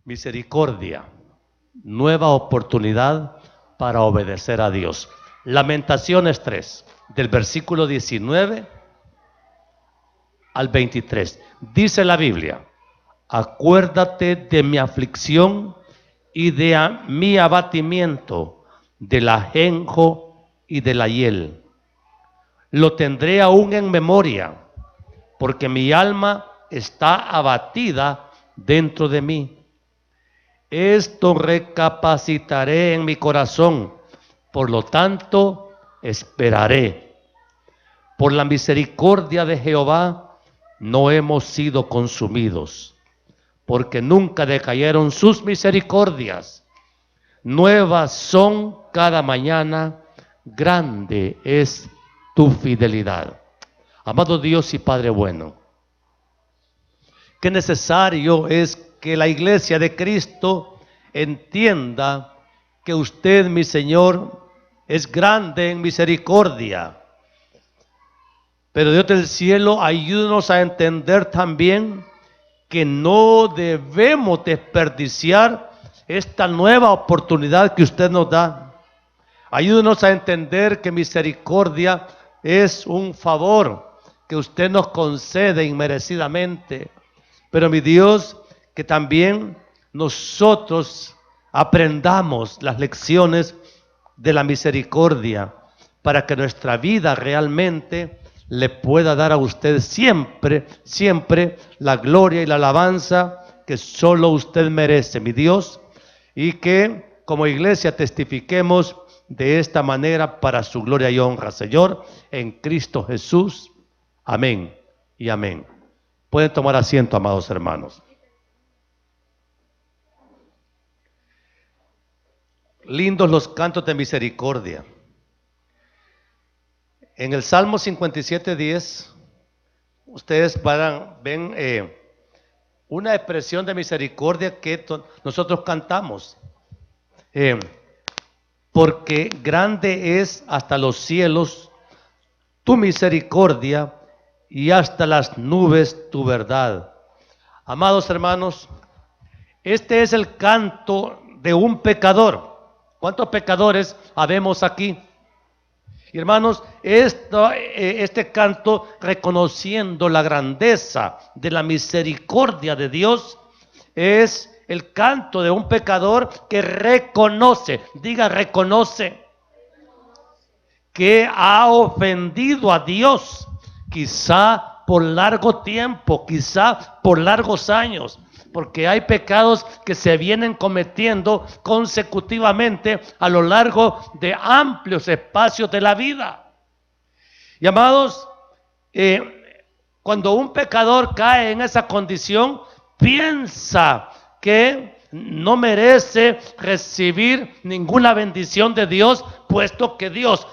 Misericordia, nueva oportunidad para obedecer a Dios. Lamentaciones 3, del versículo 19 al 23. Dice la Biblia: acuérdate de mi aflicción y de mi abatimiento, del ajenjo y de la hiel. Lo tendré aún en memoria, porque mi alma está abatida dentro de mí. Esto recapacitaré en mi corazón, por lo tanto esperaré. Por la misericordia de Jehová no hemos sido consumidos, porque nunca decayeron sus misericordias. Nuevas son cada mañana, grande es tu fidelidad. Amado Dios y Padre bueno, qué necesario es que la iglesia de Cristo entienda que usted, mi Señor, es grande en misericordia. Pero Dios del cielo, ayúdanos a entender también que no debemos desperdiciar esta nueva oportunidad que usted nos da. Ayúdanos a entender que misericordia es un favor que usted nos concede inmerecidamente. Pero mi Dios, que también nosotros aprendamos las lecciones de la misericordia para que nuestra vida realmente le pueda dar a usted siempre, siempre la gloria y la alabanza que solo usted merece, mi Dios, y que como iglesia testifiquemos de esta manera para su gloria y honra, Señor, en Cristo Jesús. Amén y amén. Pueden tomar asiento, amados hermanos. Lindos los cantos de misericordia. En el Salmo 57:10, ustedes ven una expresión de misericordia que nosotros cantamos. Porque grande es hasta los cielos tu misericordia y hasta las nubes tu verdad. Amados hermanos, este es el canto de un pecador. ¿Cuántos pecadores habemos aquí? Y hermanos, este canto, reconociendo la grandeza de la misericordia de Dios, es el canto de un pecador que reconoce, diga reconoce, que ha ofendido a Dios, quizá por largo tiempo, quizá por largos años, porque hay pecados que se vienen cometiendo consecutivamente a lo largo de amplios espacios de la vida. Y amados, cuando un pecador cae en esa condición, piensa que no merece recibir ninguna bendición de Dios, puesto que Dios,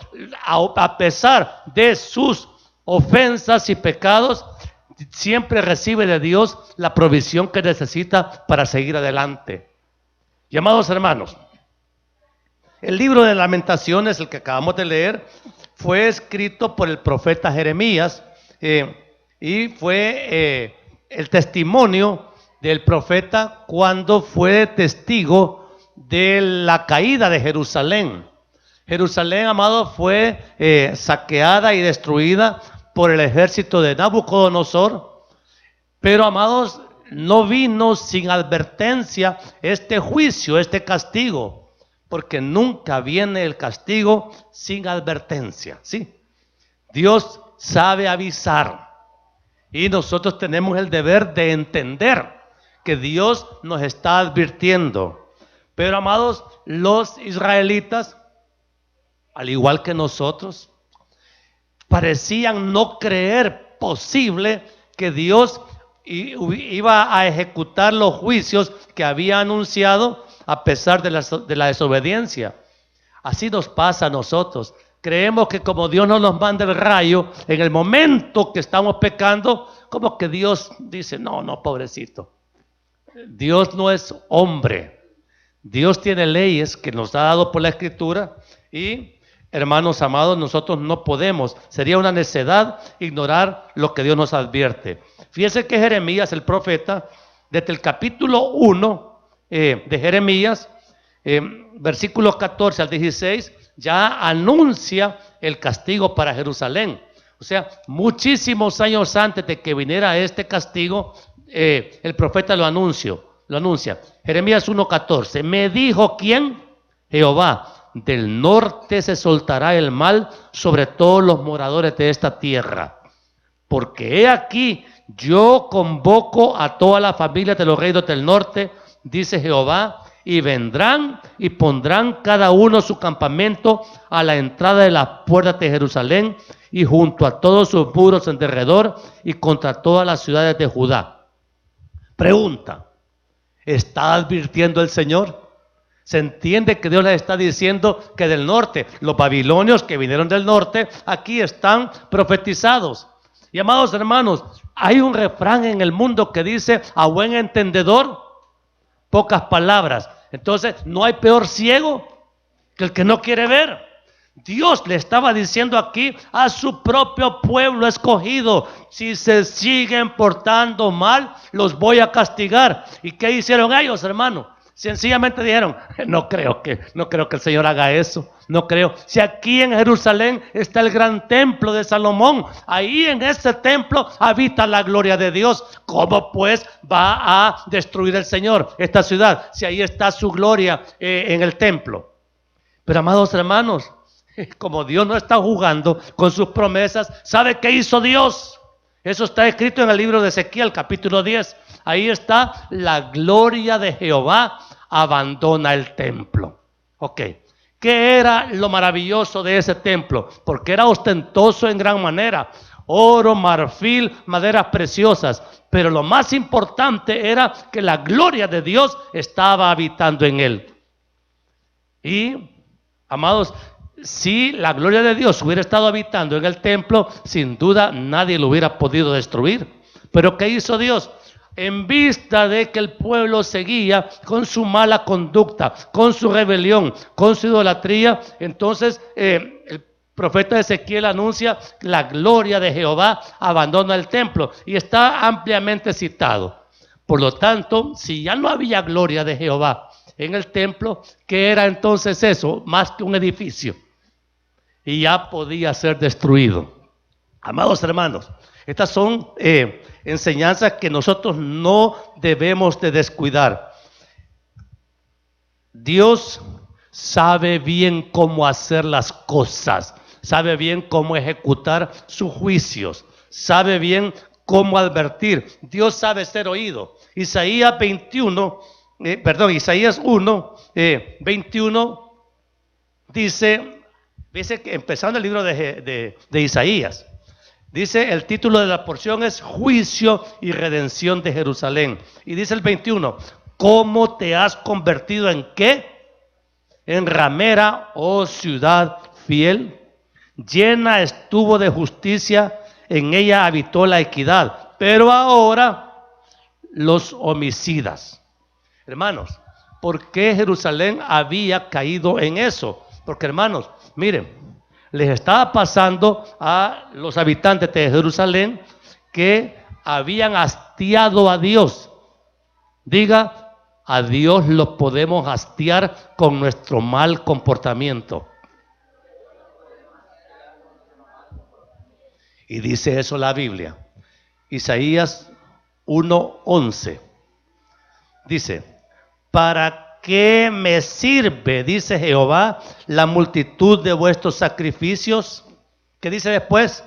a pesar de sus ofensas y pecados, siempre recibe de Dios la provisión que necesita para seguir adelante. Y amados hermanos, el libro de Lamentaciones, el que acabamos de leer, fue escrito por el profeta Jeremías y fue el testimonio del profeta cuando fue testigo de la caída de Jerusalén. Jerusalén, amado, fue saqueada y destruida por el ejército de Nabucodonosor, pero amados, no vino sin advertencia este juicio, este castigo, porque nunca viene el castigo sin advertencia, ¿sí? Dios sabe avisar y nosotros tenemos el deber de entender que Dios nos está advirtiendo. Pero amados, los israelitas, al igual que nosotros, parecían no creer posible que Dios iba a ejecutar los juicios que había anunciado a pesar de la desobediencia. Así nos pasa a nosotros. Creemos que como Dios no nos manda el rayo en el momento que estamos pecando, como que Dios dice, no, pobrecito. Dios no es hombre. Dios tiene leyes que nos ha dado por la Escritura y, hermanos amados, nosotros no podemos, sería una necedad ignorar lo que Dios nos advierte. Fíjense que Jeremías, el profeta, desde el capítulo 1, de Jeremías, versículos 14 al 16, ya anuncia el castigo para Jerusalén. O sea, muchísimos años antes de que viniera este castigo, el profeta lo anuncia. Jeremías 1:14, me dijo, ¿quién? Jehová, del norte se soltará el mal sobre todos los moradores de esta tierra. Porque he aquí, yo convoco a todas las familias de los reinos del norte, dice Jehová, y vendrán y pondrán cada uno su campamento a la entrada de las puertas de Jerusalén y junto a todos sus muros en derredor y contra todas las ciudades de Judá. Pregunta, ¿está advirtiendo el Señor? Se entiende que Dios les está diciendo que del norte, los babilonios que vinieron del norte, aquí están profetizados. Y amados hermanos, hay un refrán en el mundo que dice, a buen entendedor, pocas palabras. Entonces, no hay peor ciego que el que no quiere ver. Dios le estaba diciendo aquí a su propio pueblo escogido, si se siguen portando mal, los voy a castigar. ¿Y qué hicieron ellos, hermano? Sencillamente dijeron, no creo que el Señor haga eso. No creo. Si aquí en Jerusalén está el gran templo de Salomón, ahí en ese templo habita la gloria de Dios. ¿Cómo pues va a destruir el Señor esta ciudad si ahí está su gloria en el templo? Pero amados hermanos, como Dios no está jugando con sus promesas, ¿sabe qué hizo Dios? Eso está escrito en el libro de Ezequiel, capítulo 10. Ahí está, la gloria de Jehová abandona el templo. Ok, ¿qué era lo maravilloso de ese templo? Porque era ostentoso en gran manera. Oro, marfil, maderas preciosas. Pero lo más importante era que la gloria de Dios estaba habitando en él. Y, amados, si la gloria de Dios hubiera estado habitando en el templo, sin duda nadie lo hubiera podido destruir. Pero ¿qué hizo Dios? En vista de que el pueblo seguía con su mala conducta, con su rebelión, con su idolatría, entonces el profeta Ezequiel anuncia la gloria de Jehová abandona el templo y está ampliamente citado. Por lo tanto, si ya no había gloria de Jehová en el templo, ¿qué era entonces eso? Más que un edificio. Y ya podía ser destruido. Amados hermanos, estas son enseñanzas que nosotros no debemos de descuidar. Dios sabe bien cómo hacer las cosas, sabe bien cómo ejecutar sus juicios, sabe bien cómo advertir. Dios sabe ser oído. Isaías 1, 21 dice que empezando el libro de Isaías, dice el título de la porción es Juicio y Redención de Jerusalén. Y dice el 21, ¿cómo te has convertido en qué? En ramera, oh ciudad fiel. Llena estuvo de justicia, en ella habitó la equidad. Pero ahora los homicidas. Hermanos, ¿por qué Jerusalén había caído en eso? Porque hermanos, miren, les estaba pasando a los habitantes de Jerusalén que habían hastiado a Dios. Diga, a Dios lo podemos hastiar con nuestro mal comportamiento. Y dice eso la Biblia. Isaías 1:11. Dice, ¿para qué me sirve, dice Jehová, la multitud de vuestros sacrificios? ¿Qué dice después?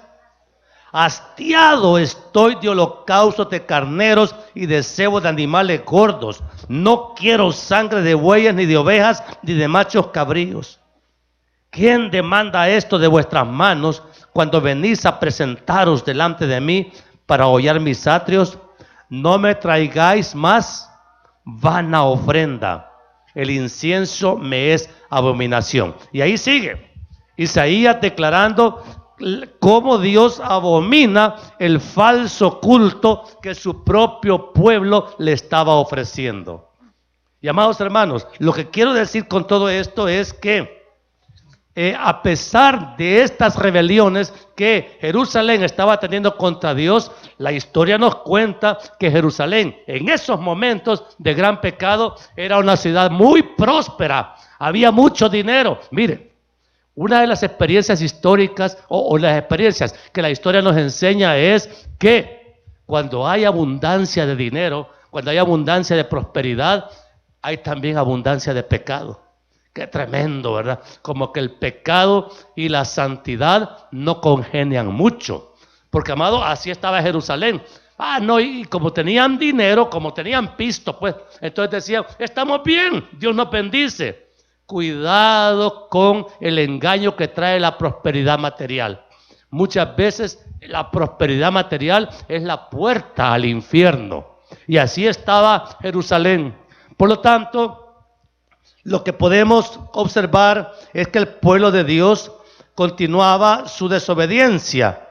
Hastiado estoy de holocaustos de carneros y de cebo de animales gordos. No quiero sangre de bueyes, ni de ovejas, ni de machos cabríos. ¿Quién demanda esto de vuestras manos cuando venís a presentaros delante de mí para hollar mis atrios? No me traigáis más vana ofrenda. El incienso me es abominación. Y ahí sigue Isaías declarando cómo Dios abomina el falso culto que su propio pueblo le estaba ofreciendo. Y amados hermanos, lo que quiero decir con todo esto es que a pesar de estas rebeliones que Jerusalén estaba teniendo contra Dios, la historia nos cuenta que Jerusalén en esos momentos de gran pecado era una ciudad muy próspera, había mucho dinero. Mire, una de las experiencias históricas o las experiencias que la historia nos enseña es que cuando hay abundancia de dinero, cuando hay abundancia de prosperidad, hay también abundancia de pecado. Qué tremendo, ¿verdad? Como que el pecado y la santidad no congenian mucho. Porque, amado, así estaba Jerusalén. No, y como tenían dinero, como tenían pisto, pues, entonces decían, estamos bien, Dios nos bendice. Cuidado con el engaño que trae la prosperidad material. Muchas veces la prosperidad material es la puerta al infierno. Y así estaba Jerusalén. Por lo tanto, lo que podemos observar es que el pueblo de Dios continuaba su desobediencia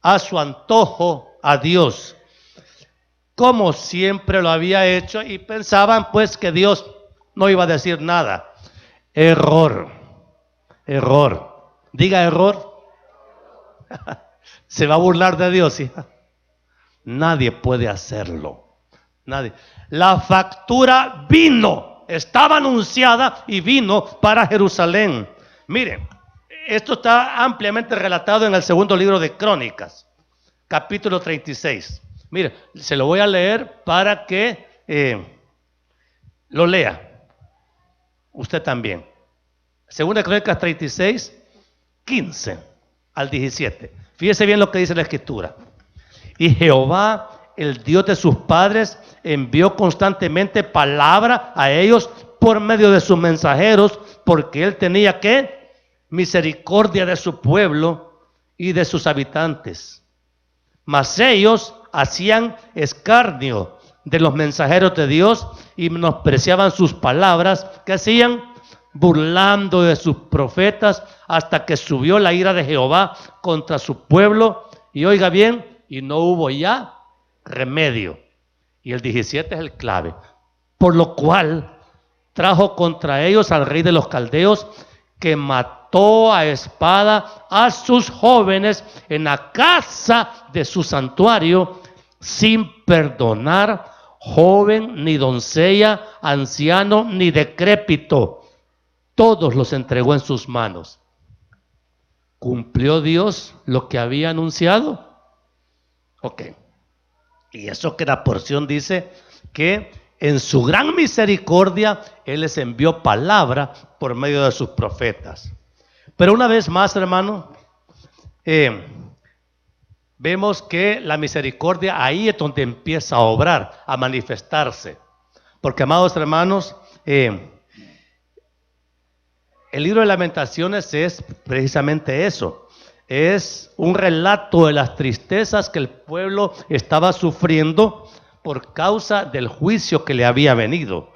a su antojo a Dios, como siempre lo había hecho, y pensaban pues que Dios no iba a decir nada. Error, error. Diga error. Se va a burlar de Dios, hija. Nadie puede hacerlo. Nadie. La factura vino. Estaba anunciada y vino para Jerusalén. Miren, esto está ampliamente relatado en el segundo libro de Crónicas, capítulo 36. Mire, se lo voy a leer para que lo lea. Usted también. Segunda Crónicas 36, 15 al 17. Fíjese bien lo que dice la Escritura. Y Jehová, el Dios de sus padres, envió constantemente palabra a ellos por medio de sus mensajeros, porque él tenía ¿qué? Misericordia de su pueblo y de sus habitantes. Mas ellos hacían escarnio de los mensajeros de Dios y menospreciaban sus palabras, que hacían burlando de sus profetas, hasta que subió la ira de Jehová contra su pueblo. Y oiga bien, y no hubo ya remedio. Y el 17 es el clave. Por lo cual trajo contra ellos al rey de los caldeos, que mató a espada a sus jóvenes en la casa de su santuario, sin perdonar joven, ni doncella, anciano, ni decrépito. Todos los entregó en sus manos. ¿Cumplió Dios lo que había anunciado? Ok. Y eso que la porción dice que en su gran misericordia Él les envió palabra por medio de sus profetas. Pero una vez más, hermano, vemos que la misericordia ahí es donde empieza a obrar, a manifestarse. Porque, amados hermanos, el libro de Lamentaciones es precisamente eso. Es un relato de las tristezas que el pueblo estaba sufriendo por causa del juicio que le había venido.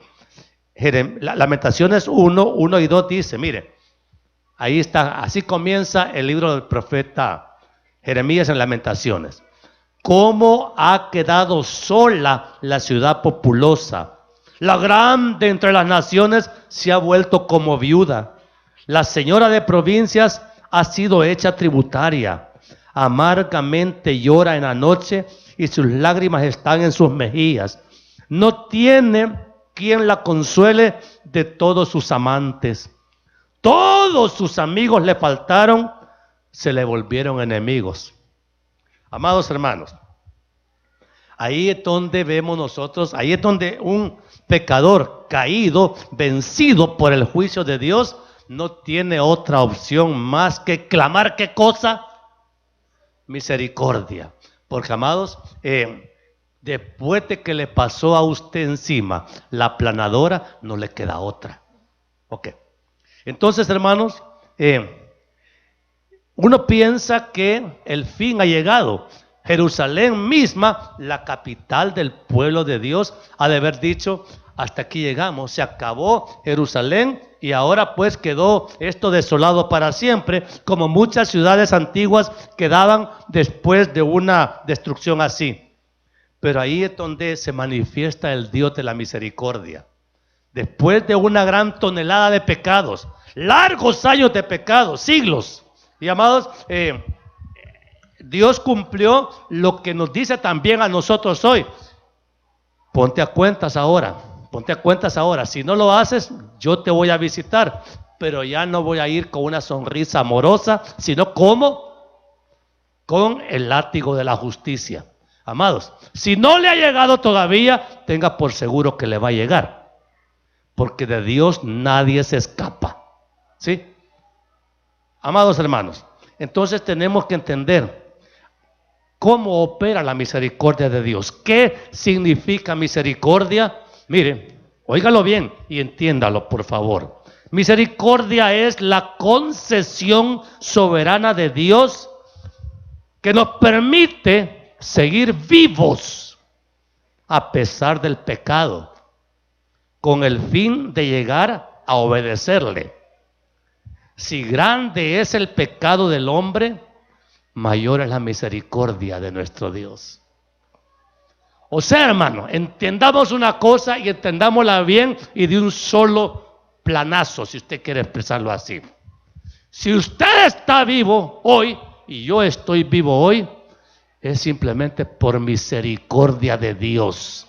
Lamentaciones 1 y 2 dice, mire, ahí está, así comienza el libro del profeta Jeremías en Lamentaciones. ¿Cómo ha quedado sola la ciudad populosa? La grande entre las naciones se ha vuelto como viuda. La señora de provincias ha sido hecha tributaria. Amargamente llora en la noche y sus lágrimas están en sus mejillas. No tiene quien la consuele de todos sus amantes. Todos sus amigos le faltaron, se le volvieron enemigos. Amados hermanos, ahí es donde vemos nosotros, ahí es donde un pecador caído, vencido por el juicio de Dios, no tiene otra opción más que clamar, ¿qué cosa? Misericordia. Porque, amados, después de que le pasó a usted encima la aplanadora, no le queda otra. Ok. Entonces, hermanos, uno piensa que el fin ha llegado. Jerusalén misma, la capital del pueblo de Dios, ha de haber dicho, hasta aquí llegamos, se acabó Jerusalén y ahora pues quedó esto desolado para siempre, como muchas ciudades antiguas quedaban después de una destrucción así. Pero ahí es donde se manifiesta el Dios de la misericordia. Después de una gran tonelada de pecados, largos años de pecado, siglos. Y amados, Dios cumplió lo que nos dice también a nosotros hoy. Ponte a cuentas ahora, ponte a cuentas ahora. Si no lo haces, yo te voy a visitar, pero ya no voy a ir con una sonrisa amorosa, sino como con el látigo de la justicia. Amados, si no le ha llegado todavía, tenga por seguro que le va a llegar, porque de Dios nadie se escapa. ¿Sí? Amados hermanos, entonces tenemos que entender cómo opera la misericordia de Dios. ¿Qué significa misericordia? Mire, óigalo bien y entiéndalo, por favor. Misericordia es la concesión soberana de Dios que nos permite seguir vivos a pesar del pecado, con el fin de llegar a obedecerle. Si grande es el pecado del hombre, mayor es la misericordia de nuestro Dios. O sea, hermano, entendamos una cosa y entendámosla bien y de un solo planazo, si usted quiere expresarlo así. Si usted está vivo hoy y yo estoy vivo hoy, es simplemente por misericordia de Dios.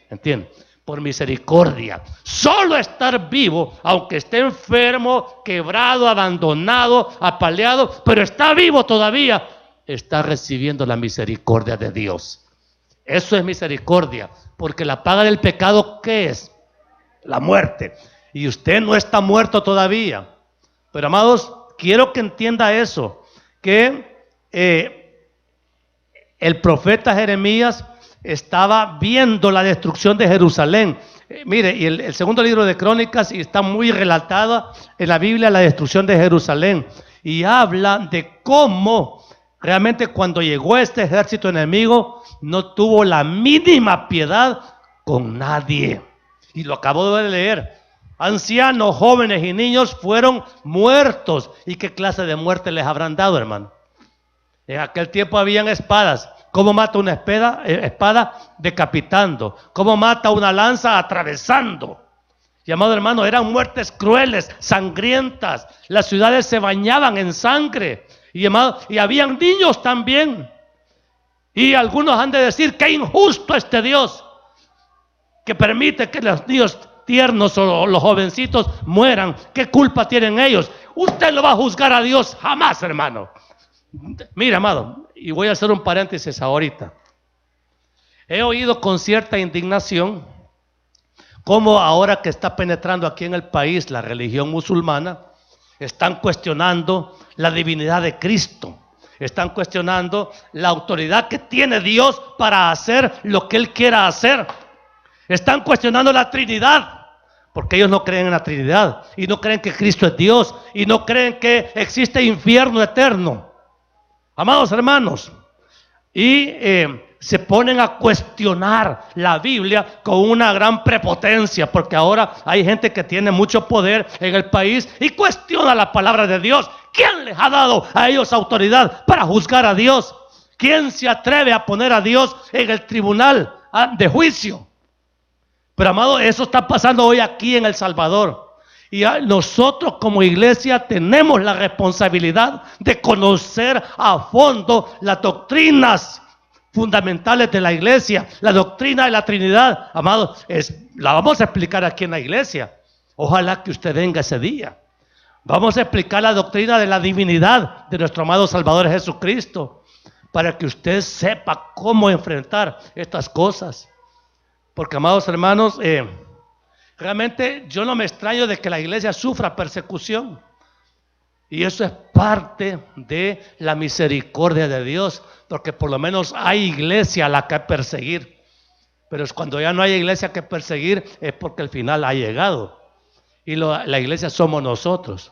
¿Entiende? Por misericordia. Solo estar vivo, aunque esté enfermo, quebrado, abandonado, apaleado, pero está vivo todavía, está recibiendo la misericordia de Dios. Eso es misericordia, porque la paga del pecado, ¿qué es? La muerte. Y usted no está muerto todavía. Pero amados, quiero que entienda eso, que el profeta Jeremías estaba viendo la destrucción de Jerusalén. Mire, y el segundo libro de Crónicas, y está muy relatada en la Biblia la destrucción de Jerusalén. Y habla de cómo realmente cuando llegó este ejército enemigo, no tuvo la mínima piedad con nadie. Y lo acabo de leer. Ancianos, jóvenes y niños fueron muertos. ¿Y qué clase de muerte les habrán dado, hermano? En aquel tiempo habían espadas. ¿Cómo mata una espada? Decapitando. ¿Cómo mata una lanza? Atravesando. Y amado hermano, eran muertes crueles, sangrientas. Las ciudades se bañaban en sangre. Y habían niños también. Y algunos han de decir, qué injusto este Dios, que permite que los niños tiernos o los jovencitos mueran. ¿Qué culpa tienen ellos? Usted lo va a juzgar a Dios jamás, hermano. Mira, amado, y voy a hacer un paréntesis ahorita. He oído con cierta indignación cómo ahora que está penetrando aquí en el país la religión musulmana, están cuestionando la divinidad de Cristo. Están cuestionando la autoridad que tiene Dios para hacer lo que Él quiera hacer. Están cuestionando la Trinidad, porque ellos no creen en la Trinidad y no creen que Cristo es Dios y no creen que existe infierno eterno. Amados hermanos, y se ponen a cuestionar la Biblia con una gran prepotencia, porque ahora hay gente que tiene mucho poder en el país y cuestiona la palabra de Dios. ¿Quién les ha dado a ellos autoridad para juzgar a Dios? ¿Quién se atreve a poner a Dios en el tribunal de juicio? Pero amado, eso está pasando hoy aquí en El Salvador. Y nosotros como iglesia tenemos la responsabilidad de conocer a fondo las doctrinas fundamentales de la iglesia, la doctrina de la Trinidad. Amados, la vamos a explicar aquí en la iglesia. Ojalá que usted venga ese día. Vamos a explicar la doctrina de la divinidad de nuestro amado Salvador Jesucristo, para que usted sepa cómo enfrentar estas cosas. Porque, amados hermanos, realmente yo no me extraño de que la iglesia sufra persecución. Y eso es parte de la misericordia de Dios, porque por lo menos hay iglesia a la que perseguir. Pero cuando ya no hay iglesia que perseguir, es porque el final ha llegado. Y la iglesia somos nosotros.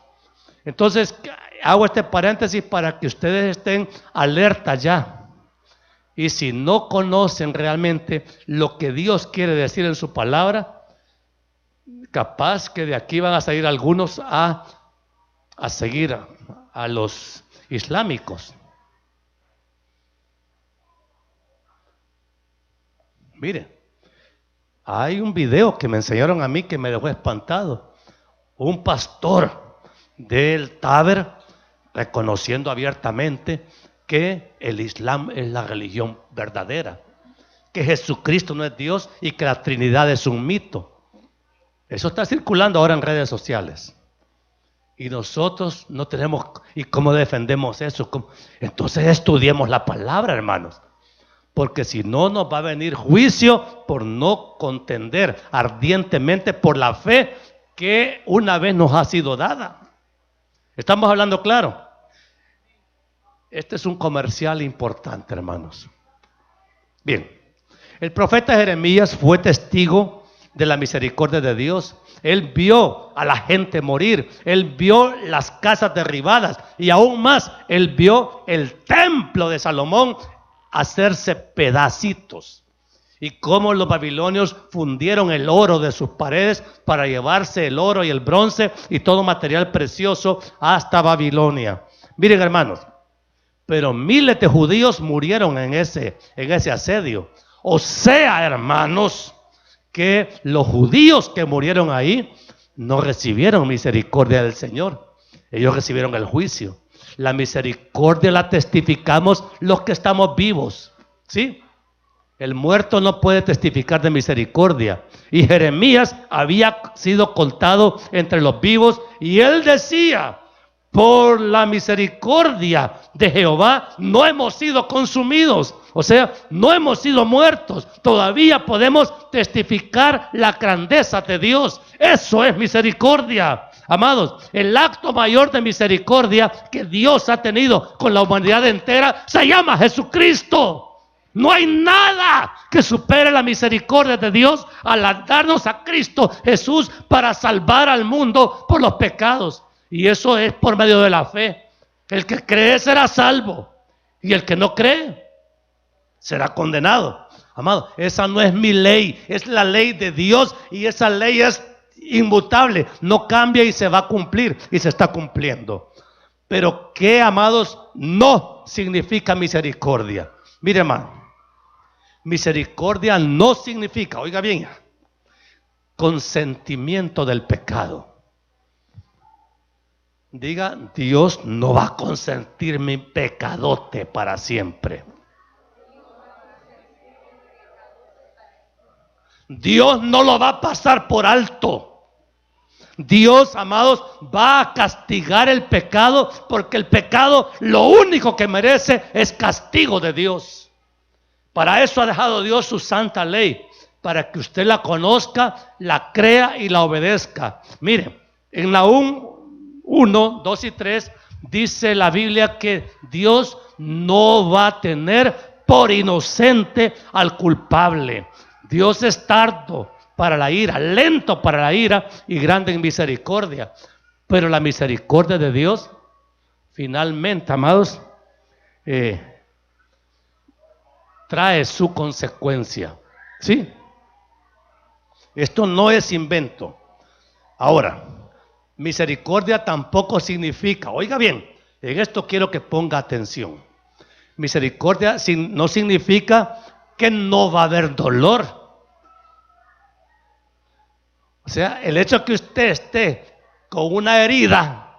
Entonces, hago este paréntesis para que ustedes estén alertas ya. Y si no conocen realmente lo que Dios quiere decir en su palabra, capaz que de aquí van a salir algunos a seguir a los islámicos. Mire, hay un video que me enseñaron a mí que me dejó espantado. Un pastor del Taber, reconociendo abiertamente que el Islam es la religión verdadera, que Jesucristo no es Dios y que la Trinidad es un mito. Eso está circulando ahora en redes sociales. Y nosotros no tenemos, ¿y cómo defendemos eso? Entonces estudiemos la palabra, hermanos. Porque si no, nos va a venir juicio por no contender ardientemente por la fe que una vez nos ha sido dada. ¿Estamos hablando claro? Este es un comercial importante, hermanos. Bien, el profeta Jeremías fue testigo de la misericordia de Dios. Él vio a la gente morir, él vio las casas derribadas y aún más, él vio el templo de Salomón hacerse pedacitos. Y cómo los babilonios fundieron el oro de sus paredes para llevarse el oro y el bronce y todo material precioso hasta Babilonia. Miren, hermanos, pero miles de judíos murieron en ese asedio. O sea, hermanos, que los judíos que murieron ahí no recibieron misericordia del Señor. Ellos recibieron el juicio. La misericordia la testificamos los que estamos vivos, ¿sí? El muerto no puede testificar de misericordia. Y Jeremías había sido contado entre los vivos y él decía: por la misericordia de Jehová no hemos sido consumidos. O sea, no hemos sido muertos. Todavía podemos testificar la grandeza de Dios. Eso es misericordia. Amados, el acto mayor de misericordia que Dios ha tenido con la humanidad entera se llama Jesucristo. No hay nada que supere la misericordia de Dios al darnos a Cristo Jesús para salvar al mundo por los pecados. Y eso es por medio de la fe. El que cree será salvo y el que no cree será condenado. Amado, esa no es mi ley, es la ley de Dios y esa ley es inmutable, no cambia y se va a cumplir y se está cumpliendo. Pero ¿qué, amados, no significa misericordia? Mire, hermano, misericordia no significa, oiga bien, consentimiento del pecado. Diga: Dios no va a consentir mi pecadote para siempre. Dios no lo va a pasar por alto. Dios, amados, va a castigar el pecado, porque el pecado lo único que merece es castigo de Dios. Para eso ha dejado Dios su santa ley, para que usted la conozca, la crea y la obedezca. Mire, en Nahum 1, 2 y 3 dice la Biblia que Dios no va a tener por inocente al culpable. Dios es tardo para la ira, lento para la ira y grande en misericordia. Pero la misericordia de Dios, finalmente, amados, trae su consecuencia. ¿Sí? Esto no es invento. Ahora, misericordia tampoco significa, oiga bien, en esto quiero que ponga atención. Misericordia no significa que no va a haber dolor. O sea, el hecho de que usted esté con una herida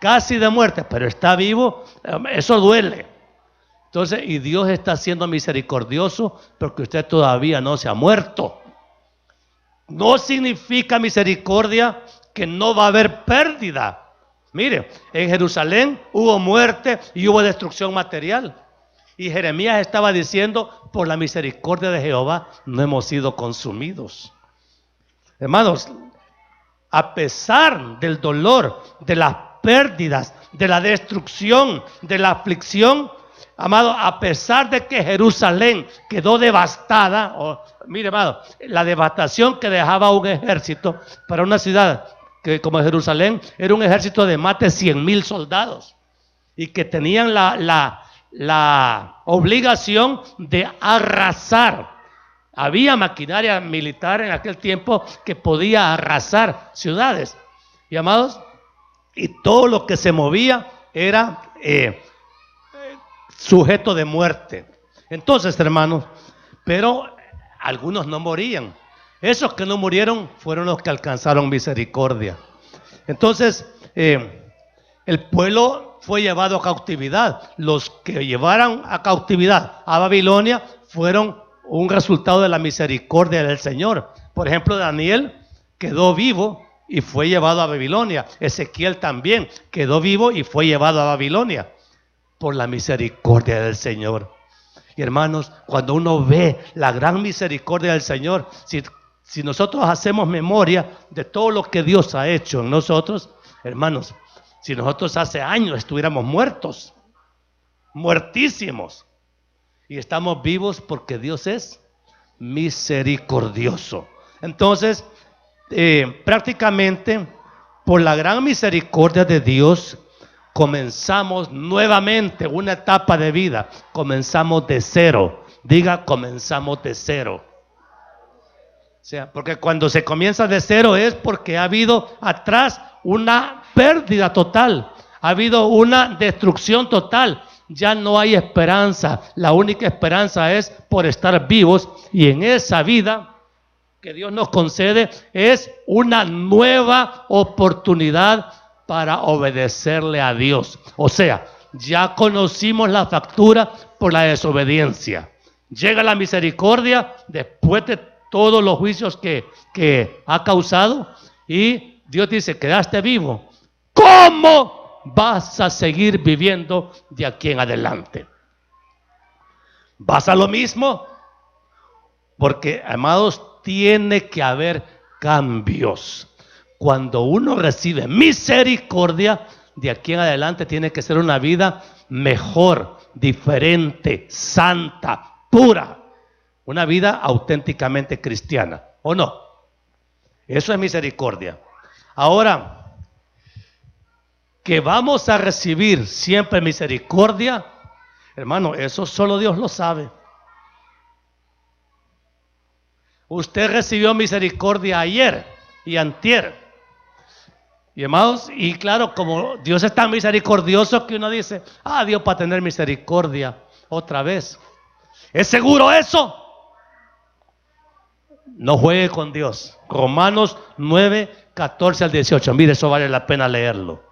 casi de muerte, pero está vivo, eso duele. Entonces, y Dios está siendo misericordioso porque usted todavía no se ha muerto. No significa misericordia que no va a haber pérdida. Mire, en Jerusalén hubo muerte y hubo destrucción material. Y Jeremías estaba diciendo: por la misericordia de Jehová no hemos sido consumidos. Hermanos, a pesar del dolor, de las pérdidas, de la destrucción, de la aflicción, amado, a pesar de que Jerusalén quedó devastada, mire, amado, la devastación que dejaba un ejército para una ciudad que como Jerusalén era un ejército de más de 100,000 soldados y que tenían la obligación de arrasar. Había maquinaria militar en aquel tiempo que podía arrasar ciudades. Y amados, y todo lo que se movía era sujeto de muerte. Entonces, hermanos, pero algunos no morían. Esos que no murieron fueron los que alcanzaron misericordia. Entonces, El pueblo fue llevado a cautividad. Los que llevaron a cautividad a Babilonia fueron un resultado de la misericordia del Señor. Por ejemplo, Daniel quedó vivo y fue llevado a Babilonia. Ezequiel también quedó vivo y fue llevado a Babilonia por la misericordia del Señor. Y hermanos, cuando uno ve la gran misericordia del Señor, si nosotros hacemos memoria de todo lo que Dios ha hecho en nosotros, hermanos, si nosotros hace años estuviéramos muertos, muertísimos, y estamos vivos porque Dios es misericordioso. Entonces, prácticamente por la gran misericordia de Dios comenzamos nuevamente una etapa de vida. Comenzamos de cero. Diga, comenzamos de cero. O sea, porque cuando se comienza de cero es porque ha habido atrás una pérdida total, ha habido una destrucción total. Ya no hay esperanza. La única esperanza es por estar vivos, y en esa vida que Dios nos concede es una nueva oportunidad para obedecerle a Dios. O sea, ya conocimos la factura por la desobediencia. Llega la misericordia después de todos los juicios que ha causado, y Dios dice: quedaste vivo. ¿Cómo vas a seguir viviendo de aquí en adelante? ¿Vas a lo mismo? Porque, amados, tiene que haber cambios. Cuando uno recibe misericordia, de aquí en adelante tiene que ser una vida mejor, diferente, santa, pura. Una vida auténticamente cristiana, ¿o no? Eso es misericordia. Ahora, que vamos a recibir siempre misericordia, hermano, eso solo Dios lo sabe. Usted recibió misericordia ayer y antier. Y hermanos, y claro, como Dios es tan misericordioso que uno dice: Dios va a tener misericordia otra vez. ¿Es seguro eso? No juegue con Dios. Romanos 9, 14 al 18. Mire, eso vale la pena leerlo.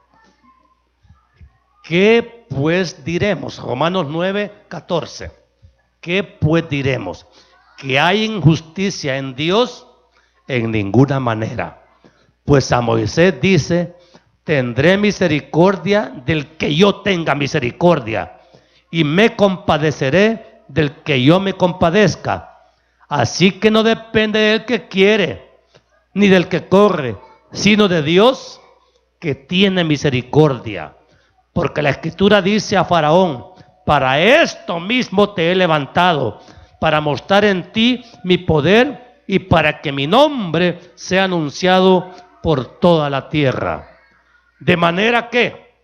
¿Qué pues diremos? Romanos 9, 14. ¿Qué pues diremos? ¿Que hay injusticia en Dios? En ninguna manera. Pues a Moisés dice: tendré misericordia del que yo tenga misericordia, y me compadeceré del que yo me compadezca. Así que no depende del que quiere, ni del que corre, sino de Dios, que tiene misericordia. Porque la Escritura dice a Faraón: para esto mismo te he levantado, para mostrar en ti mi poder, y para que mi nombre sea anunciado por toda la tierra. De manera que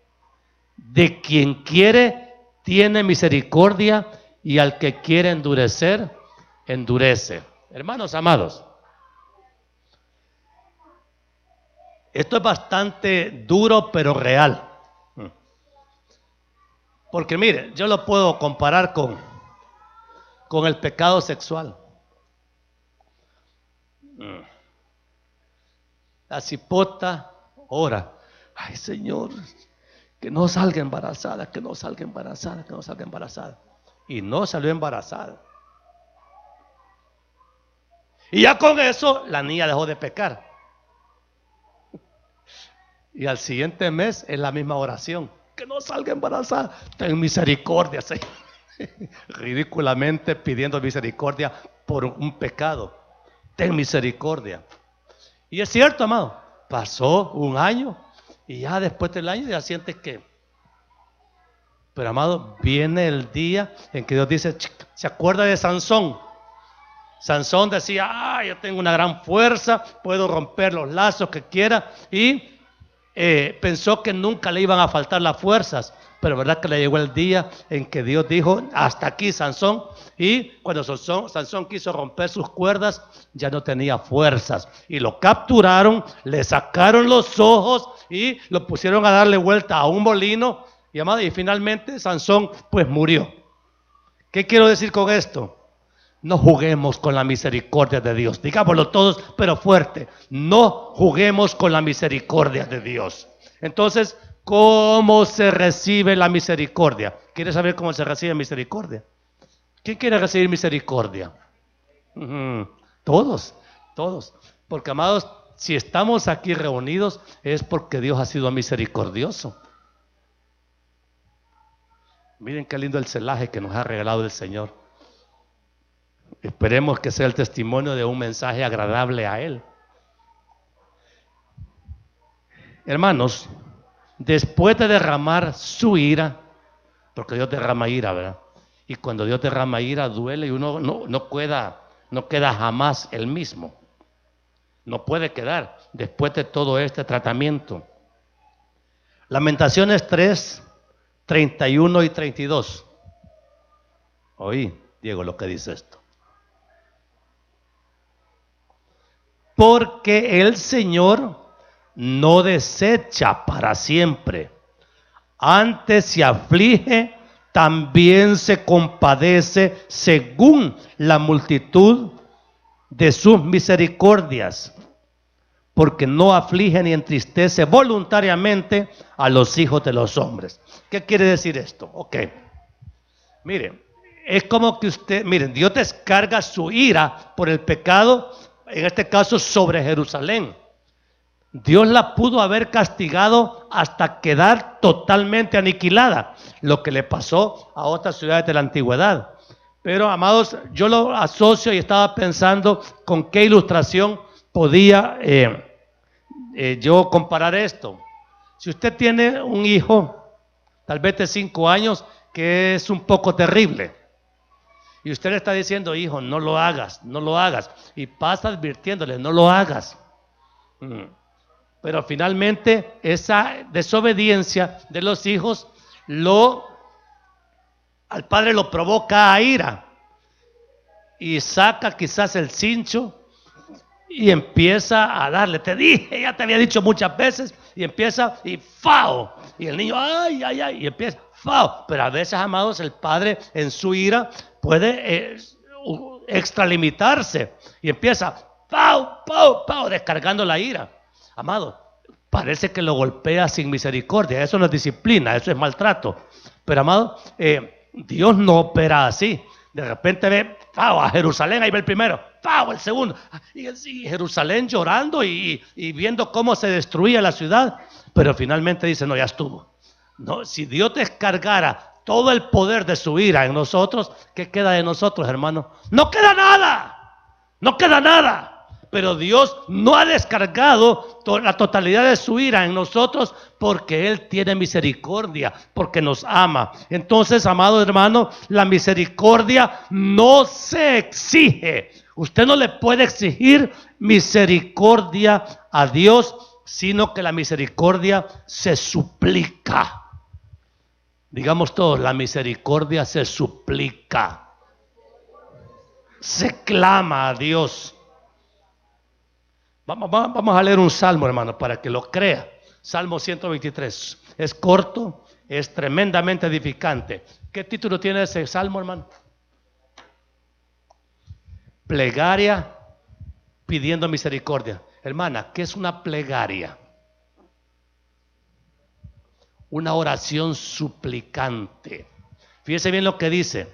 de quien quiere tiene misericordia, y al que quiere endurecer, endurece. Hermanos amados, esto es bastante duro pero real. Porque mire, yo lo puedo comparar con el pecado sexual. La cipota ora: ay, Señor, que no salga embarazada, que no salga embarazada, que no salga embarazada. Y no salió embarazada. Y ya con eso la niña dejó de pecar. Y al siguiente mes es la misma oración: que no salga embarazada, ten misericordia, Señor. Ridículamente pidiendo misericordia por un pecado. Ten misericordia. Y es cierto, amado, pasó un año y ya después del año ya sientes que... Pero, amado, viene el día en que Dios dice: ¿se acuerda de Sansón? Sansón decía: yo tengo una gran fuerza, puedo romper los lazos que quiera, y pensó que nunca le iban a faltar las fuerzas. Pero verdad que le llegó el día en que Dios dijo: hasta aquí, Sansón. Y cuando Sansón quiso romper sus cuerdas, ya no tenía fuerzas, y lo capturaron, le sacaron los ojos y lo pusieron a darle vuelta a un molino, y finalmente Sansón pues murió. ¿Qué quiero decir con esto? No juguemos con la misericordia de Dios. Digámoslo todos, pero fuerte: no juguemos con la misericordia de Dios. Entonces, ¿Cómo se recibe la misericordia? ¿Quieres saber cómo se recibe misericordia? ¿Quién quiere recibir misericordia? Todos, todos. Porque, amados, si estamos aquí reunidos es porque Dios ha sido misericordioso. Miren qué lindo el celaje que nos ha regalado el Señor. Esperemos que sea el testimonio de un mensaje agradable a Él. Hermanos, después de derramar su ira, porque Dios derrama ira, ¿verdad? Y cuando Dios derrama ira duele y uno no queda jamás el mismo. No puede quedar después de todo este tratamiento. Lamentaciones 3, 31 y 32. Oí, Diego, lo que dice esto. Porque el Señor no desecha para siempre, antes se aflige, también se compadece según la multitud de sus misericordias, porque no aflige ni entristece voluntariamente a los hijos de los hombres. ¿Qué quiere decir esto? Ok, miren, es como que miren, Dios descarga su ira por el pecado, en este caso sobre Jerusalén. Dios la pudo haber castigado hasta quedar totalmente aniquilada, lo que le pasó a otras ciudades de la antigüedad. Pero, amados, yo lo asocio y estaba pensando con qué ilustración podía yo comparar esto. Si usted tiene un hijo, tal vez de 5 años, que es un poco terrible, y usted le está diciendo, hijo, no lo hagas, no lo hagas, y pasa advirtiéndole, no lo hagas. Pero finalmente esa desobediencia de los hijos al padre lo provoca a ira y saca quizás el cincho y empieza a darle. Te dije, ya te había dicho muchas veces, y empieza y ¡fao! Y el niño ¡ay, ay, ay! Y empieza ¡fao! Pero a veces, amados, el padre en su ira puede extralimitarse y empieza ¡pau, pau, pau! Descargando la ira. Amado, parece que lo golpea sin misericordia. Eso no es disciplina, eso es maltrato. Pero, amado, Dios no opera así. De repente ve ¡pau! A Jerusalén, ahí va el primero, ¡pau! El segundo. Y Jerusalén llorando y viendo cómo se destruía la ciudad. Pero finalmente dice, no, ya estuvo. No, si Dios descargara todo el poder de su ira en nosotros, ¿qué queda de nosotros, hermano? No queda nada. No queda nada. Pero Dios no ha descargado la totalidad de su ira en nosotros porque Él tiene misericordia, porque nos ama. Entonces, amado hermano, la misericordia no se exige. Usted no le puede exigir misericordia a Dios, sino que la misericordia se suplica. Digamos todos, la misericordia se suplica. Se clama a Dios. Vamos a leer un salmo, hermano, para que lo crea. Salmo 123. Es corto, es tremendamente edificante. ¿Qué título tiene ese salmo, hermano? Plegaria pidiendo misericordia. Hermana, ¿qué es una plegaria? Una oración suplicante. Fíjese bien lo que dice.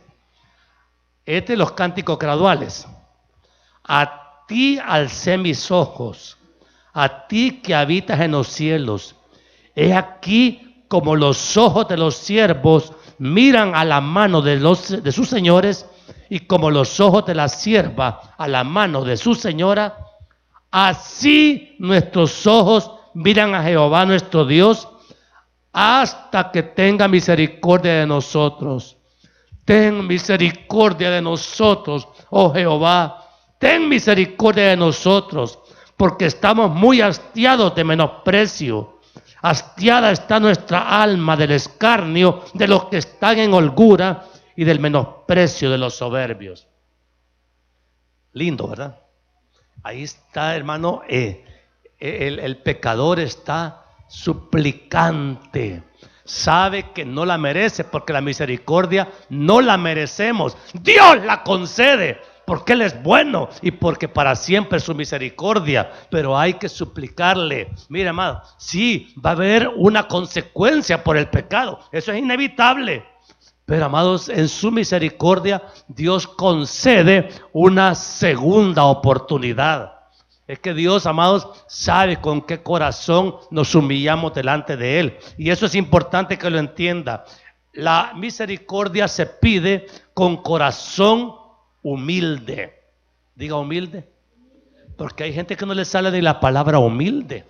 Este es los cánticos graduales. A ti alcé mis ojos, a ti que habitas en los cielos. He aquí como los ojos de los siervos miran a la mano de sus señores, y como los ojos de la sierva a la mano de su señora, así nuestros ojos miran a Jehová nuestro Dios, hasta que tenga misericordia de nosotros. Ten misericordia de nosotros, oh Jehová. Ten misericordia de nosotros, porque estamos muy hastiados de menosprecio. Hastiada está nuestra alma del escarnio de los que están en holgura y del menosprecio de los soberbios. Lindo, ¿verdad? Ahí está, hermano, el pecador está suplicante. Sabe que no la merece, porque la misericordia no la merecemos. Dios la concede. porque Él es bueno y porque para siempre es su misericordia. Pero hay que suplicarle. Mira, amado, sí, va a haber una consecuencia por el pecado. Eso es inevitable. Pero, amados, en su misericordia Dios concede una segunda oportunidad. Es que Dios, amados, sabe con qué corazón nos humillamos delante de Él. Y eso es importante que lo entienda. La misericordia se pide con corazón humilde. Diga humilde. Porque hay gente que no le sale ni la palabra humilde.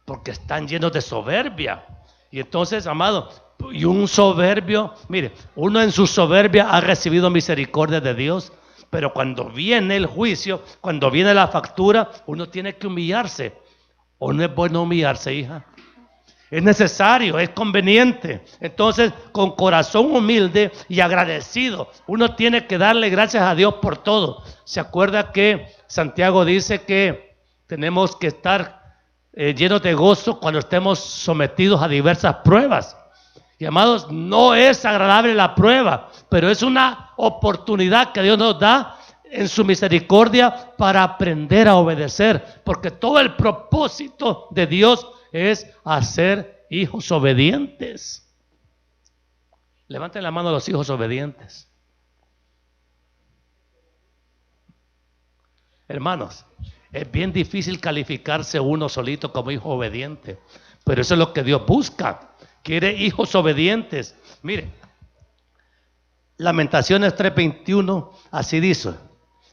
Porque están llenos de soberbia. Y entonces, amado, y un soberbio, mire, uno en su soberbia ha recibido misericordia de Dios, pero cuando viene el juicio, cuando viene la factura, uno tiene que humillarse. ¿O no es bueno humillarse, hija? Es necesario, es conveniente. Entonces, con corazón humilde y agradecido, uno tiene que darle gracias a Dios por todo. ¿Se acuerda que Santiago dice que tenemos que estar llenos de gozo cuando estemos sometidos a diversas pruebas? Y amados, no es agradable la prueba, pero es una oportunidad que Dios nos da en su misericordia para aprender a obedecer, porque todo el propósito de Dios es hacer hijos obedientes. Levanten la mano a los hijos obedientes. Hermanos, es bien difícil calificarse uno solito como hijo obediente, pero eso es lo que Dios busca. Quiere hijos obedientes. Mire, Lamentaciones 3:21, así dice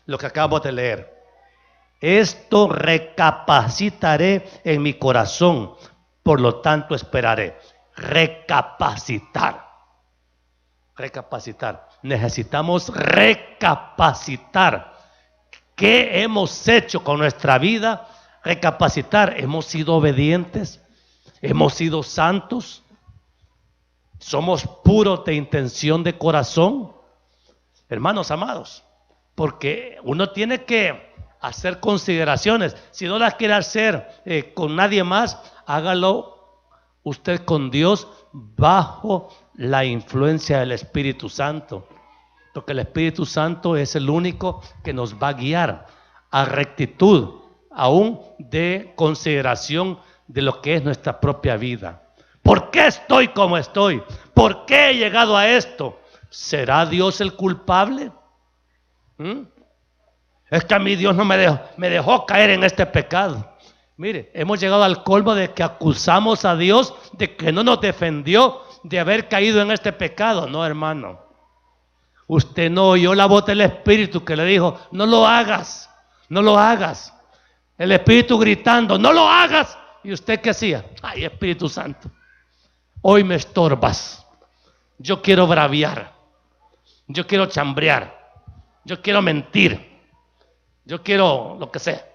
lo que acabamos de leer. Esto recapacitaré en mi corazón, por lo tanto esperaré. Recapacitar. Recapacitar. Necesitamos recapacitar. ¿Qué hemos hecho con nuestra vida? Recapacitar. ¿Hemos sido obedientes? ¿Hemos sido santos? ¿Somos puros de intención de corazón? Hermanos amados, porque uno tiene que hacer consideraciones. Si no las quiere hacer con nadie más, hágalo usted con Dios bajo la influencia del Espíritu Santo. Porque el Espíritu Santo es el único que nos va a guiar a rectitud, aún de consideración de lo que es nuestra propia vida. ¿Por qué estoy como estoy? ¿Por qué he llegado a esto? ¿Será Dios el culpable? Es que a mí Dios no me dejó caer en este pecado. Mire, hemos llegado al colmo de que acusamos a Dios de que no nos defendió de haber caído en este pecado. No, hermano. Usted no oyó la voz del Espíritu que le dijo, no lo hagas, no lo hagas. El Espíritu gritando, no lo hagas. ¿Y usted qué hacía? Ay, Espíritu Santo, hoy me estorbas. Yo quiero braviar. Yo quiero chambrear. Yo quiero mentir. Yo quiero lo que sea.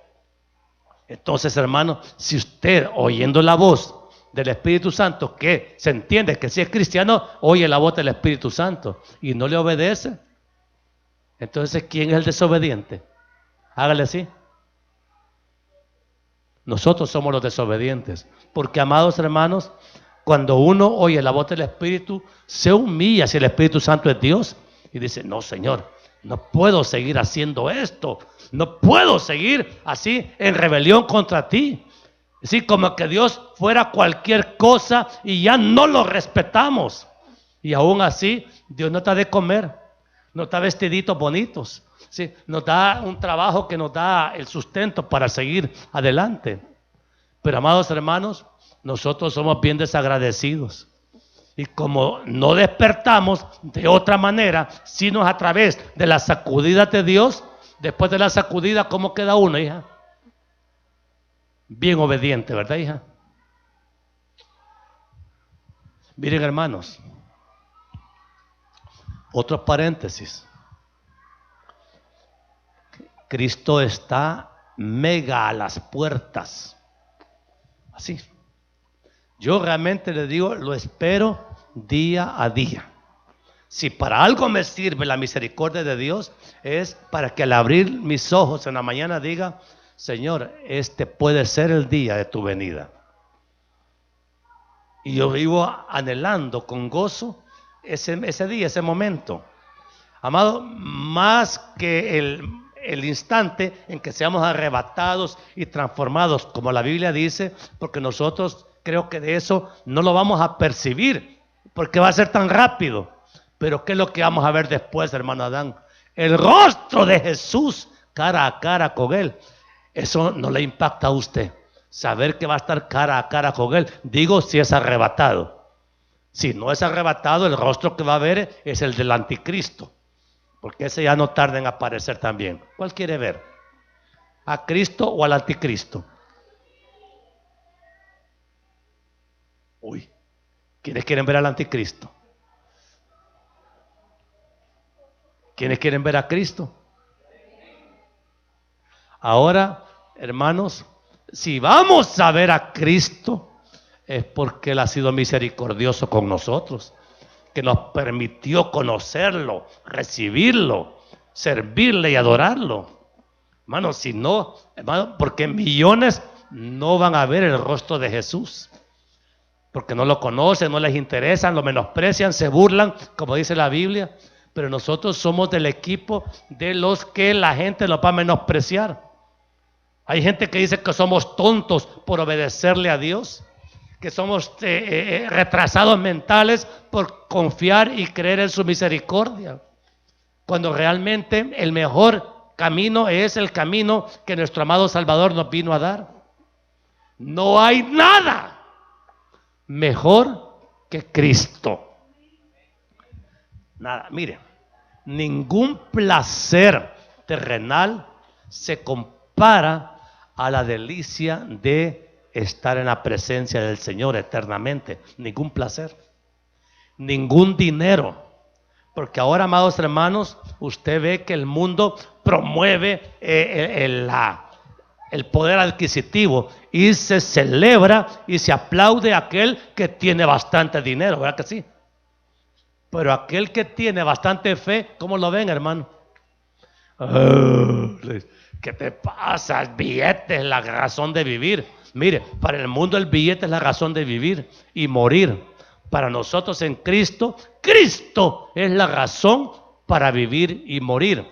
Entonces, hermano, si usted oyendo la voz del Espíritu Santo, que se entiende que si es cristiano, oye la voz del Espíritu Santo y no le obedece, entonces ¿quién es el desobediente? Hágale así. Nosotros somos los desobedientes, porque, amados hermanos, cuando uno oye la voz del Espíritu, se humilla si el Espíritu Santo es Dios y dice, no, Señor, no puedo seguir haciendo esto, no puedo seguir así en rebelión contra ti. Así como que Dios fuera cualquier cosa y ya no lo respetamos. Y aún así, Dios nos da de comer, nos da vestiditos bonitos, ¿sí? Nos da un trabajo que nos da el sustento para seguir adelante. Pero, amados hermanos, nosotros somos bien desagradecidos. Y como no despertamos de otra manera, sino a través de la sacudida de Dios, después de la sacudida, ¿cómo queda uno, hija? Bien obediente, ¿verdad, hija? Miren, hermanos, otro paréntesis. Cristo está mega a las puertas. Así. Yo realmente le digo, lo espero día a día. Si para algo me sirve la misericordia de Dios, es para que al abrir mis ojos en la mañana diga, Señor, este puede ser el día de tu venida. Y yo vivo anhelando con gozo ese día, ese momento. Amado, más que el instante en que seamos arrebatados y transformados, como la Biblia dice, porque nosotros creo que de eso no lo vamos a percibir, porque va a ser tan rápido. Pero ¿qué es lo que vamos a ver después, hermano Adán? El rostro de Jesús cara a cara con Él. Eso no le impacta a usted, saber que va a estar cara a cara con Él. Digo, si es arrebatado. Si no es arrebatado, el rostro que va a ver es el del anticristo, porque ese ya no tarda en aparecer también. ¿Cuál quiere ver? ¿A Cristo o al anticristo? Uy, ¿quiénes quieren ver al anticristo? ¿Quiénes quieren ver a Cristo? Ahora, hermanos, si vamos a ver a Cristo, es porque Él ha sido misericordioso con nosotros, que nos permitió conocerlo, recibirlo, servirle y adorarlo. Hermano, si no, hermano, porque millones no van a ver el rostro de Jesús, porque no lo conocen, no les interesan, lo menosprecian, se burlan, como dice la Biblia. Pero nosotros somos del equipo de los que la gente nos va a menospreciar. Hay gente que dice que somos tontos por obedecerle a Dios, que somos retrasados mentales por confiar y creer en su misericordia, cuando realmente el mejor camino es el camino que nuestro amado Salvador nos vino a dar. No hay nada mejor que Cristo. Nada, mire, ningún placer terrenal se compara a la delicia de estar en la presencia del Señor eternamente. Ningún placer, ningún dinero. Porque ahora, amados hermanos, usted ve que el mundo promueve el poder adquisitivo y se celebra y se aplaude a aquel que tiene bastante dinero, ¿verdad que sí? Pero aquel que tiene bastante fe, ¿cómo lo ven, hermano? ¿Qué te pasa? El billete es la razón de vivir. Mire, para el mundo el billete es la razón de vivir y morir. Para nosotros en Cristo, Cristo es la razón para vivir y morir.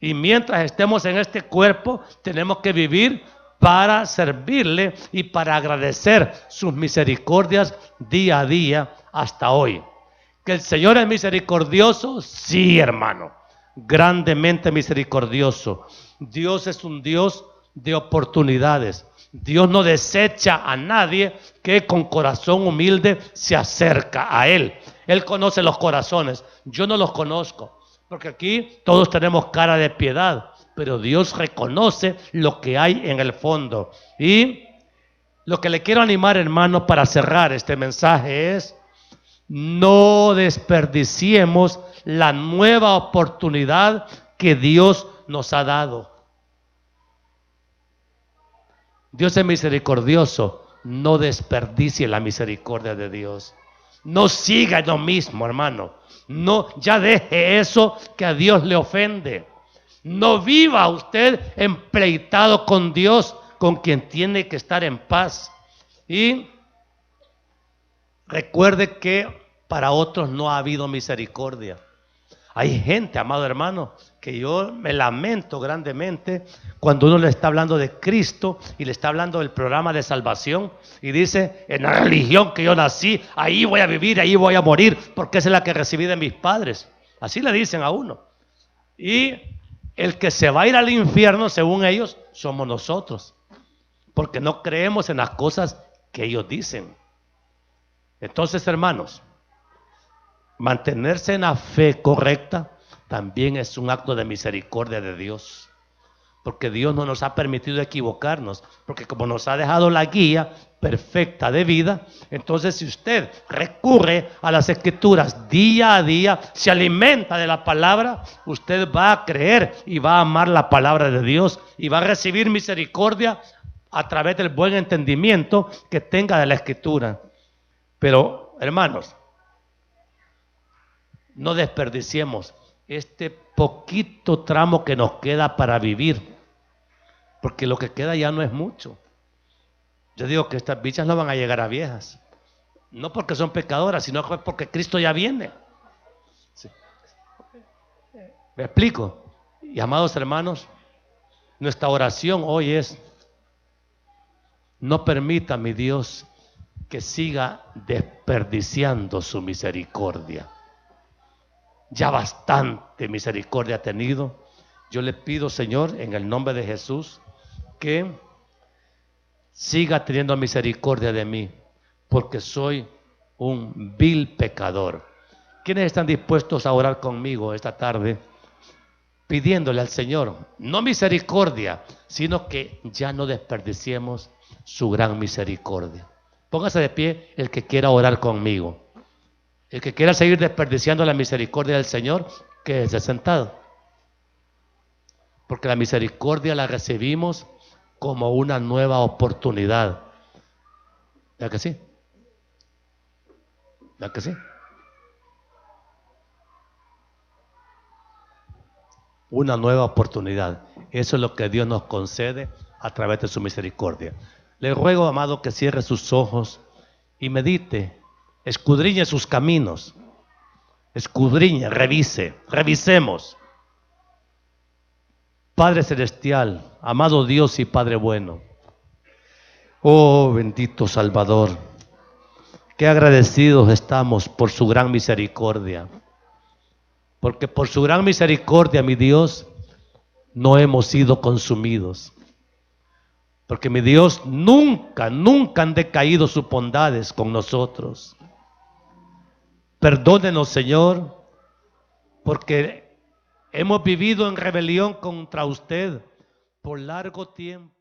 Y mientras estemos en este cuerpo, tenemos que vivir para servirle y para agradecer sus misericordias día a día hasta hoy. ¿Que el Señor es misericordioso? Sí, hermano, grandemente misericordioso. Dios es un Dios de oportunidades. Dios no desecha a nadie que con corazón humilde se acerca a Él. Él conoce los corazones, yo no los conozco, porque aquí todos tenemos cara de piedad, pero Dios reconoce lo que hay en el fondo. Y lo que le quiero animar, hermano, para cerrar este mensaje es: no desperdiciemos la nueva oportunidad que Dios nos ha dado. Dios es misericordioso. No desperdicie la misericordia de Dios. No siga en lo mismo, hermano. No, ya deje eso que a Dios le ofende. No viva usted empleitado con Dios, con quien tiene que estar en paz. Y recuerde que para otros no ha habido misericordia. Hay gente, amado hermano, que yo me lamento grandemente cuando uno le está hablando de Cristo y le está hablando del programa de salvación y dice: en la religión que yo nací, ahí voy a vivir, ahí voy a morir, porque esa es la que recibí de mis padres. Así le dicen a uno. Y el que se va a ir al infierno, según ellos, somos nosotros, porque no creemos en las cosas que ellos dicen. Entonces, hermanos, mantenerse en la fe correcta también es un acto de misericordia de Dios, porque Dios no nos ha permitido equivocarnos, porque como nos ha dejado la guía perfecta de vida, entonces si usted recurre a las Escrituras día a día, se alimenta de la palabra, usted va a creer y va a amar la palabra de Dios y va a recibir misericordia a través del buen entendimiento que tenga de la Escritura. Pero, hermanos, no desperdiciemos este poquito tramo que nos queda para vivir, porque lo que queda ya no es mucho. Yo digo que estas bichas no van a llegar a viejas, no porque son pecadoras, sino porque Cristo ya viene. Sí. ¿Me explico? Y amados hermanos, nuestra oración hoy es: no permita, mi Dios, que siga desperdiciando su misericordia. Ya bastante misericordia ha tenido. Yo le pido, Señor, en el nombre de Jesús, que siga teniendo misericordia de mí, porque soy un vil pecador. ¿Quiénes están dispuestos a orar conmigo esta tarde, pidiéndole al Señor, no misericordia, sino que ya no desperdiciemos su gran misericordia? Póngase de pie el que quiera orar conmigo. El que quiera seguir desperdiciando la misericordia del Señor, quédese sentado. Porque la misericordia la recibimos como una nueva oportunidad. ¿Verdad que sí? ¿Verdad que sí? Una nueva oportunidad. Eso es lo que Dios nos concede a través de su misericordia. Le ruego, amado, que cierre sus ojos y medite, escudriñe sus caminos, escudriñe, revisemos. Padre celestial, amado Dios y Padre bueno, oh bendito Salvador, qué agradecidos estamos por su gran misericordia, porque por su gran misericordia, mi Dios, no hemos sido consumidos. Porque mi Dios, nunca han decaído sus bondades con nosotros. Perdónenos, Señor, porque hemos vivido en rebelión contra usted por largo tiempo.